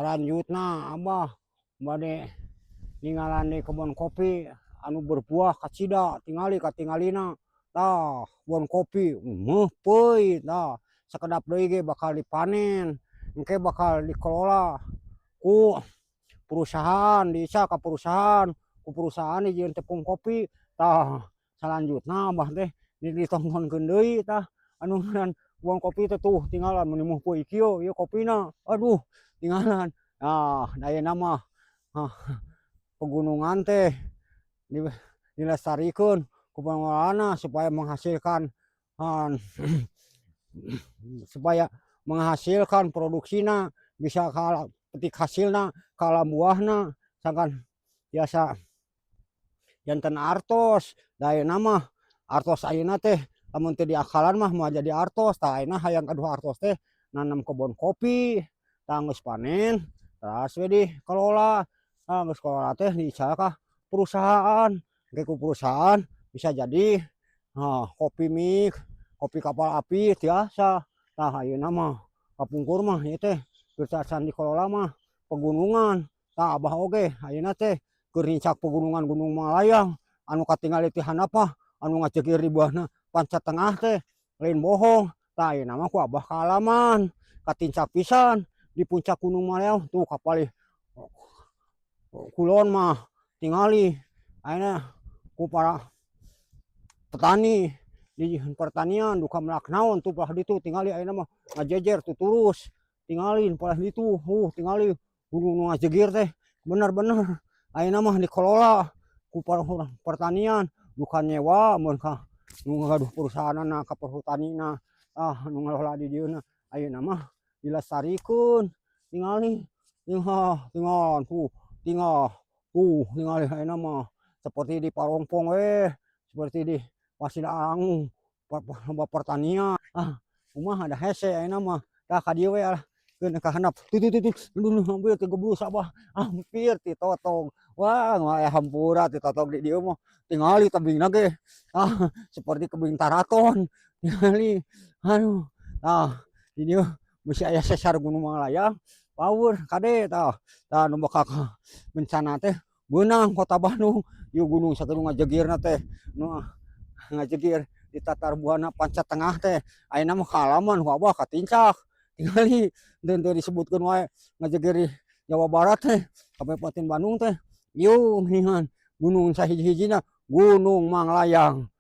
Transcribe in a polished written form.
Selanjutnya Abah bade ninggalan di kebun kopi anu berbuah kacida tingali katingalina tah kebun kopi peuy tah sakedap deui ge bakal dipanen engke bakal dikelola ku perusahaan diisa ka perusahaan ku perusahaan dijieun tepung kopi tah salanjutna Abah teh ditontonkeun deui tah anu ngaran kebun kopi teh tuh tinggalan mun muih peuy kieu ieu kopina aduh tinggalan nah ayeuna mah pegunungan teh dilestarikan ku pengelolana supaya menghasilkan supaya menghasilkan produksina bisa petik hasilna kala buahna sangkan biasa janten artos da ayeuna mah artos ayeuna teh lamun teu diakalan mah moal jadi artos tah ayeuna hayang kaduha artos teh nanam kebun kopi tah geus panen teras we dikelola geus kelola teh diica ka perusahaan engke ku perusahaan bisa jadi kopi mix kopi kapal api tiasa tah ayeuna mah kapungkur mah ieu teh geus acan dikelola mah pegunungan tah Abah oge ayeuna teh keur ngincak pegunungan Gunung Malayang anu katingali ti handapna anu ngacegir di buahna panca tengah teh lain bohong tah ayeuna mah ku Abah kaalaman katincak pisan di puncak Gunung Malayang tuh kapali kulon mah tingali ayeuna ku para petani di pertanian duka melak naon tuh palah ditu tingali ayeuna mah ngajejer tuturus tingalin palah ditu tingali gunung ngajegir teh bener-bener ayeuna mah dikelola ku para pertanian bukan nyewa mun ka nu gaduh perusahaanna ka perhutanina nu ngelola di dieuna ayeuna mah dilestarikeun tingali tingal tingali ayeuna mah seperti di Parongpong we seperti di Pasir pertanian kumaha da hese ayeuna mah tah ka dieu we keun ka handap tuh hampir teu geblus Abah hampir ti totong wah aya hampura ti totong di dieu mah tingali tebingna ge seperti kebing taraton tingali aduh di dieu bisi aya sesar Gunung Malayang paur kade tah nu bakal bencana teh beunang kota Bandung ieu gunung sakitu ngajegirna teh nu ngajegir di tatar buana panca tengah teh ayeuna mah kaalaman ku Abah katincak tingali teu disebutkeun wae ngajegir di Jawa Barat teh Kabupaten Bandung teh ieu geuningan gunung sahiji-hijina Gunung Manglayang.